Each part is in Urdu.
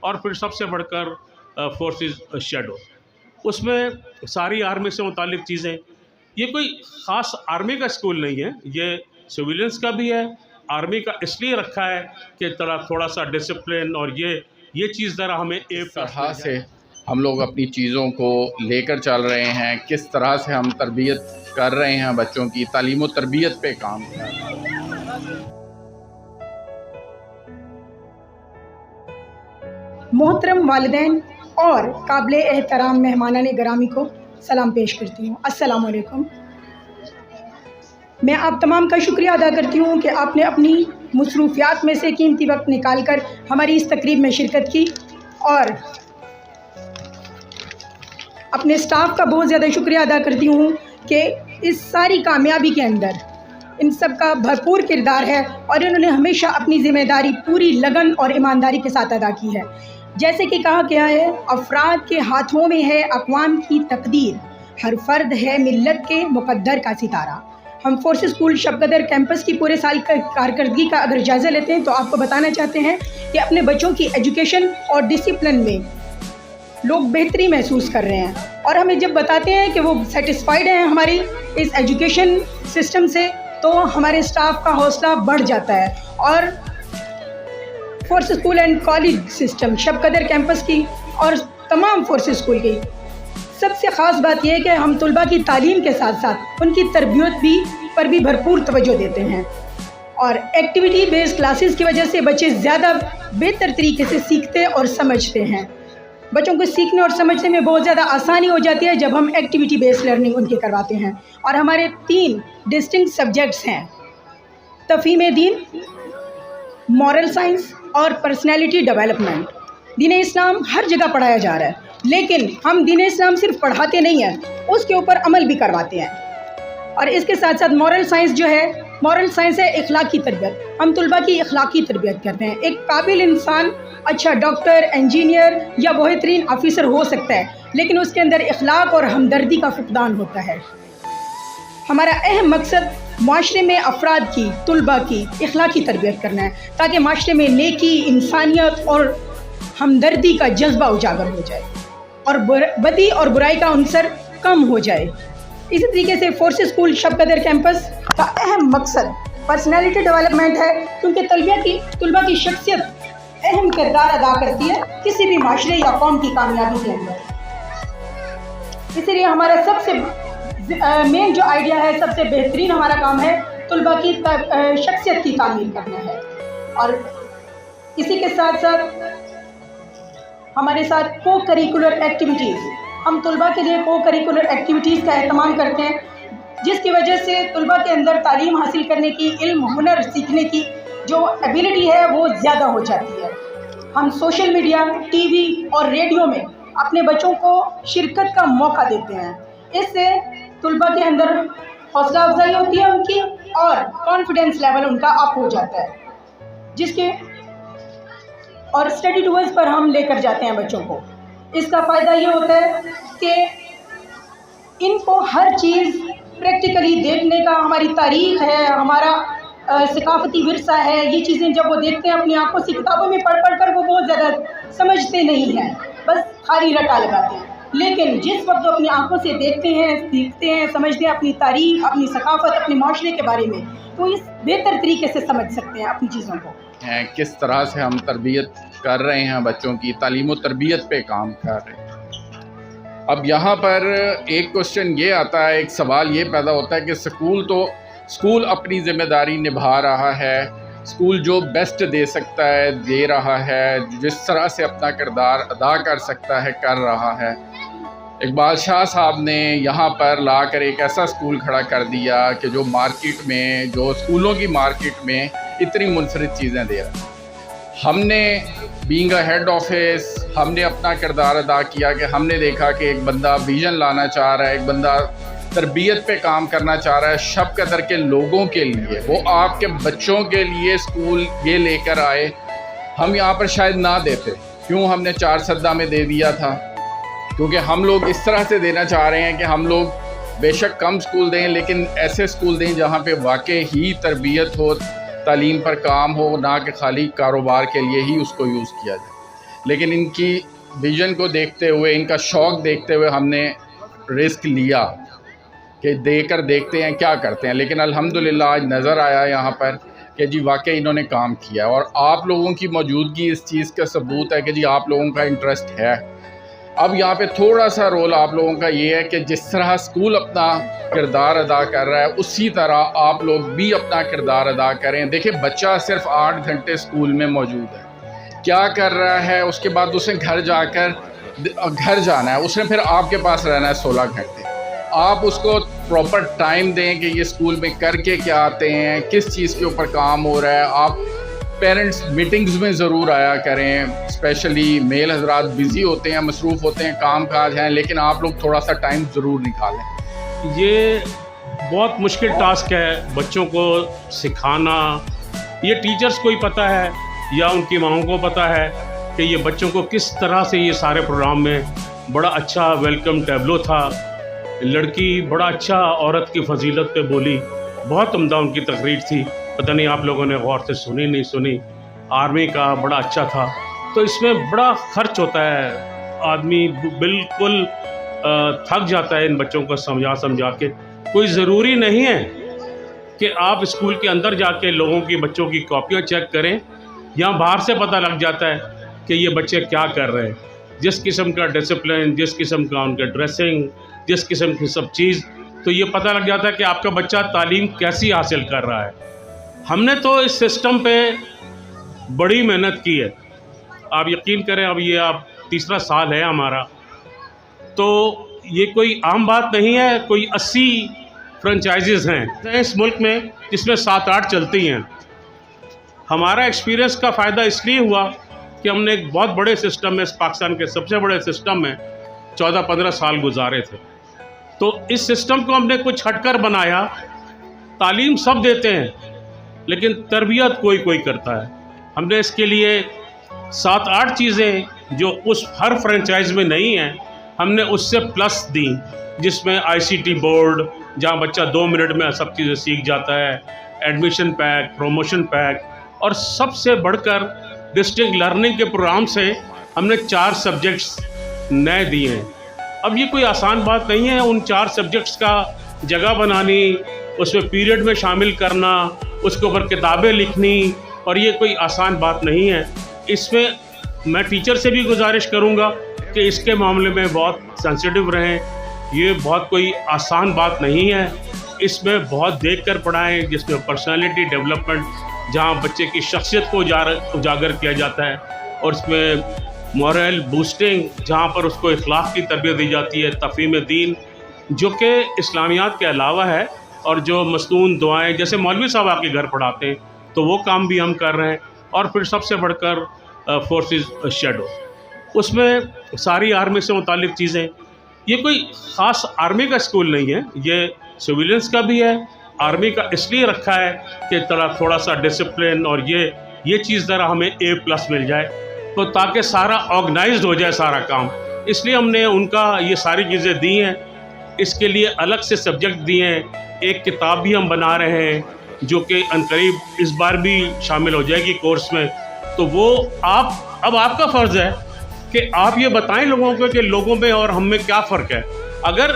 اور پھر سب سے بڑھ کر فورسز شیڈو. اس میں ساری آرمی سے متعلق چیزیں. یہ کوئی خاص آرمی کا اسکول نہیں ہے، یہ سویلینس کا بھی ہے. آرمی کا اس لیے رکھا ہے کہ تھوڑا سا ڈسپلن اور یہ چیز ذرا ہمیں کس طرح سے ہم لوگ اپنی چیزوں کو لے کر چل رہے ہیں، کس طرح سے ہم تربیت کر رہے ہیں بچوں کی، تعلیم و تربیت پہ کام کر رہے ہیں. محترم والدین اور قابل احترام مہمانان گرامی کو سلام پیش کرتی ہوں. السلام علیکم. میں آپ تمام کا شکریہ ادا کرتی ہوں کہ آپ نے اپنی مصروفیات میں سے قیمتی وقت نکال کر ہماری اس تقریب میں شرکت کی، اور اپنے اسٹاف کا بہت زیادہ شکریہ ادا کرتی ہوں کہ اس ساری کامیابی کے اندر ان سب کا بھرپور کردار ہے، اور انہوں نے ہمیشہ اپنی ذمہ داری پوری لگن اور ایمانداری کے ساتھ ادا کی ہے. جیسے کہ کہا گیا ہے، افراد کے ہاتھوں میں ہے اقوام کی تقدیر، ہر فرد ہے ملت کے مقدر کا ستارہ. ہم فورس اسکول شب قدر کیمپس کی پورے سال کارکردگی کا اگر جائزہ لیتے ہیں تو آپ کو بتانا چاہتے ہیں کہ اپنے بچوں کی ایجوکیشن اور ڈسپلن میں لوگ بہتری محسوس کر رہے ہیں، اور ہمیں جب بتاتے ہیں کہ وہ سیٹسفائیڈ ہیں ہماری اس ایجوکیشن سسٹم سے، تو ہمارے اسٹاف کا حوصلہ بڑھ جاتا ہے. اور force school and college system شب قدر کیمپس کی اور تمام فورس اسکول کی سب سے خاص بات یہ ہے کہ ہم طلباء کی تعلیم کے ساتھ ساتھ ان کی تربیت پر بھی بھرپور توجہ دیتے ہیں، اور ایکٹیویٹی بیسڈ کلاسز کی وجہ سے بچے زیادہ بہتر طریقے سے سیکھتے اور سمجھتے ہیں. بچوں کو سیکھنے اور سمجھنے میں بہت زیادہ آسانی ہو جاتی ہے جب ہم ایکٹیویٹی بیسڈ لرننگ ان کی کرواتے ہیں. اور ہمارے 3 ڈسٹنکٹ سبجیکٹس ہیں: تفہیم دین، مورل سائنس اور پرسنالٹی ڈیولپمنٹ. دین اسلام ہر جگہ پڑھایا جا رہا ہے، لیکن ہم دین اسلام صرف پڑھاتے نہیں ہیں، اس کے اوپر عمل بھی کرواتے ہیں. اور اس کے ساتھ ساتھ مورل سائنس جو ہے، مورل سائنس ہے اخلاقی تربیت. ہم طلباء کی اخلاقی تربیت کرتے ہیں. ایک قابل انسان اچھا ڈاکٹر، انجینئر یا بہترین آفیسر ہو سکتا ہے، لیکن اس کے اندر اخلاق اور ہمدردی کا فقدان ہوتا ہے. ہمارا اہم مقصد معاشرے میں افراد کی، طلباء کی اخلاقی تربیت کرنا ہے، تاکہ معاشرے میں نیکی، انسانیت اور ہمدردی کا جذبہ اجاگر ہو جائے اور بدی اور برائی کا عنصر کم ہو جائے. اسی طریقے سے فورس اسکول شب قدر کیمپس کا اہم مقصد پرسنالٹی ڈیولپمنٹ ہے، کیونکہ طلباء کی شخصیت اہم کردار ادا کرتی ہے کسی بھی معاشرے یا قوم کی کامیابی کے اندر. اسی لیے ہمارا سب سے مین جو آئیڈیا ہے، سب سے بہترین ہمارا کام ہے طلباء کی شخصیت کی تعمیر کرنا ہے. اور اسی کے ساتھ ساتھ ہمارے ساتھ کو کریکولر ایکٹیویٹیز، ہم طلباء کے لیے کو کریکولر ایکٹیویٹیز کا اہتمام کرتے ہیں، جس کی وجہ سے طلباء کے اندر تعلیم حاصل کرنے کی، علم ہنر سیکھنے کی جو ایبیلٹی ہے وہ زیادہ ہو جاتی ہے. ہم سوشل میڈیا، ٹی وی اور ریڈیو میں اپنے بچوں کو شرکت کا موقع دیتے ہیں. اس سے طلباء کے اندر حوصلہ افزائی ہوتی ہے ان کی، اور کانفیڈنس لیول ان کا اپ ہو جاتا ہے، جس کے اور اسٹڈی ٹورز پر ہم لے کر جاتے ہیں بچوں کو. اس کا فائدہ یہ ہوتا ہے کہ ان کو ہر چیز پریکٹیکلی دیکھنے کا، ہماری تاریخ ہے، ہمارا ثقافتی ورثہ ہے، یہ چیزیں جب وہ دیکھتے ہیں اپنی آنکھوں سے، کتابوں میں پڑھ پڑھ کر وہ بہت زیادہ سمجھتے نہیں ہیں، بس خالی رٹا لگاتے ہیں. لیکن جس وقت وہ اپنی آنکھوں سے دیکھتے ہیں، سیکھتے ہیں، سمجھتے ہیں اپنی تاریخ، اپنی ثقافت، اپنے معاشرے کے بارے میں، تو اس بہتر طریقے سے سمجھ سکتے ہیں اپنی چیزوں کو. کس طرح سے ہم تربیت کر رہے ہیں بچوں کی، تعلیم و تربیت پہ کام کر رہے ہیں. اب یہاں پر ایک کوشچن یہ آتا ہے، ایک سوال یہ پیدا ہوتا ہے کہ اسکول اپنی ذمہ داری نبھا رہا ہے، اسکول جو بیسٹ دے سکتا ہے دے رہا ہے، جس طرح سے اپنا کردار ادا کر سکتا ہے کر رہا ہے. اقبال شاہ صاحب نے یہاں پر لا کر ایک ایسا اسکول کھڑا کر دیا کہ جو مارکیٹ میں، جو اسکولوں کی مارکیٹ میں اتنی منفرد چیزیں دے رہا ہے. ہم نے بینگ اے ہیڈ آفس، ہم نے اپنا کردار ادا کیا کہ ہم نے دیکھا کہ ایک بندہ ویژن لانا چاہ رہا ہے، ایک بندہ تربیت پہ کام کرنا چاہ رہا ہے شب قدر کے لوگوں کے لیے، وہ آپ کے بچوں کے لیے اسکول یہ لے کر آئے. ہم یہاں پر شاید نہ دیتے، کیوں ہم نے 4 سدہ میں دے دیا تھا؟ کیونکہ ہم لوگ اس طرح سے دینا چاہ رہے ہیں کہ ہم لوگ بے شک کم اسکول دیں، لیکن ایسے اسکول دیں جہاں پہ واقع ہی تربیت ہو، تعلیم پر کام ہو، نہ کہ خالی کاروبار کے لیے ہی اس کو یوز کیا جائے. لیکن ان کی ویژن کو دیکھتے ہوئے، ان کا شوق دیکھتے ہوئے ہم نے رسک لیا کہ دے کر دیکھتے ہیں کیا کرتے ہیں. لیکن الحمدللہ آج نظر آیا یہاں پر کہ جی واقعی انہوں نے کام کیا، اور آپ لوگوں کی موجودگی اس چیز کا ثبوت ہے کہ جی آپ لوگوں کا انٹرسٹ ہے. اب یہاں پہ تھوڑا سا رول آپ لوگوں کا یہ ہے کہ جس طرح اسکول اپنا کردار ادا کر رہا ہے اسی طرح آپ لوگ بھی اپنا کردار ادا کریں. دیکھیں بچہ صرف 8 گھنٹے اسکول میں موجود ہے، کیا کر رہا ہے اس کے بعد اسے گھر جا کر گھر جانا ہے، اس نے پھر آپ کے پاس رہنا ہے 16 گھنٹے. آپ اس کو پراپر ٹائم دیں کہ یہ اسکول میں کر کے کیا آتے ہیں، کس چیز کے اوپر کام ہو رہا ہے. آپ پیرنٹس میٹنگز میں ضرور آیا کریں، اسپیشلی میل حضرات بزی ہوتے ہیں، مصروف ہوتے ہیں، کام کاج ہیں، لیکن آپ لوگ تھوڑا سا ٹائم ضرور نکالیں. یہ بہت مشکل ٹاسک ہے بچوں کو سکھانا. یہ ٹیچرز کو ہی پتہ ہے یا ان کی ماؤں کو پتہ ہے کہ یہ بچوں کو کس طرح سے یہ سارے پروگرام میں بڑا اچھا ویلکم ٹیبلو تھا. لڑکی بڑا اچھا عورت کی فضیلت پہ بولی، بہت عمدہ ان کی تقریر تھی. پتہ نہیں آپ لوگوں نے غور سے سنی نہیں سنی. آرمی کا بڑا اچھا تھا. تو اس میں بڑا خرچ ہوتا ہے، آدمی بالکل تھک جاتا ہے ان بچوں کو سمجھا کے. کوئی ضروری نہیں ہے کہ آپ اسکول کے اندر جا کے لوگوں کی بچوں کی کاپیاں چیک کریں. یہاں باہر سے پتہ لگ جاتا ہے کہ یہ بچے کیا کر رہے ہیں. جس قسم کا ڈسپلن، جس قسم کا ان کا ڈریسنگ، جس قسم کی سب چیز، تو یہ پتہ لگ جاتا ہے کہ آپ کا بچہ تعلیم کیسی حاصل کر رہا ہے. ہم نے تو اس سسٹم پہ بڑی محنت کی ہے. آپ یقین کریں اب یہ آپ تیسرا سال ہے ہمارا، تو یہ کوئی عام بات نہیں ہے. کوئی 80 فرنچائزز ہیں اس ملک میں جس میں 7-8 چلتی ہیں. ہمارا ایکسپیرینس کا فائدہ اس لیے ہوا کہ ہم نے ایک بہت بڑے سسٹم میں، پاکستان کے سب سے بڑے سسٹم میں 14-15 سال گزارے تھے. تو اس سسٹم کو ہم نے کچھ ہٹ کر بنایا. تعلیم سب دیتے ہیں لیکن تربیت کوئی کرتا ہے. ہم نے اس کے لیے 7-8 چیزیں جو اس ہر فرنچائز میں نہیں ہیں، ہم نے اس سے پلس دیں، جس میں ICT بورڈ جہاں بچہ 2 منٹ میں سب چیزیں سیکھ جاتا ہے، ایڈمیشن پیک، پروموشن پیک، اور سب سے بڑھ کر ڈسٹرکٹ لرننگ کے پروگرام سے ہم نے 4 سبجیکٹس نئے دیے ہیں. اب یہ کوئی آسان بات نہیں ہے ان 4 سبجیکٹس کا جگہ بنانی، اس میں پیریڈ میں شامل کرنا، اس کے اوپر کتابیں لکھنی، اور یہ کوئی آسان بات نہیں ہے. اس میں میں ٹیچر سے بھی گزارش کروں گا کہ اس کے معاملے میں بہت سینسیٹیو رہیں. یہ بہت کوئی آسان بات نہیں ہے. اس میں بہت دیکھ کر پڑھائیں، جس میں پرسنالٹی ڈیولپمنٹ، جہاں بچے کی شخصیت کو اجاگر کیا جاتا ہے، اور اس میں مورل بوسٹنگ جہاں پر اس کو اخلاق کی تربیت دی جاتی ہے، تفہیم دین جو کہ اسلامیات کے علاوہ ہے، اور جو مصنون دعائیں جیسے مولوی صاحب آپ کے گھر پڑھاتے ہیں تو وہ کام بھی ہم کر رہے ہیں. اور پھر سب سے بڑھ کر فورسز شیڈو، اس میں ساری آرمی سے متعلق چیزیں. یہ کوئی خاص آرمی کا اسکول نہیں ہے، یہ سویلینس کا بھی ہے. آرمی کا اس لیے رکھا ہے کہ تھوڑا سا ڈسپلن اور یہ چیز ذرا ہمیں A+ مل جائے، تو تاکہ سارا آرگنائزڈ ہو جائے سارا کام. اس لیے ہم نے ان کا یہ ساری چیزیں دی ہیں. اس کے لیے الگ سے سبجیکٹ دیے ہیں. ایک کتاب بھی ہم بنا رہے ہیں جو کہ عنقریب اس بار بھی شامل ہو جائے گی کورس میں. تو وہ اب آپ کا فرض ہے کہ آپ یہ بتائیں لوگوں کو کہ لوگوں میں اور ہم میں کیا فرق ہے. اگر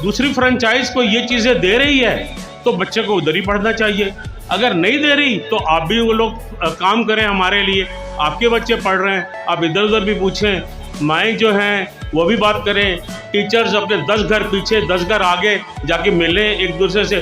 دوسری فرنچائز کو یہ چیزیں دے رہی ہے تو بچے کو ادھر ہی پڑھنا چاہیے. اگر نہیں دے رہی تو آپ بھی وہ لوگ کام کریں ہمارے لیے. آپ کے بچے پڑھ رہے ہیں، آپ ادھر ادھر بھی پوچھیں. مائیں جو ہیں وہ بھی بات کریں. ٹیچرز اپنے 10 گھر پیچھے 10 گھر آگے جا کے ملیں ایک دوسرے سے.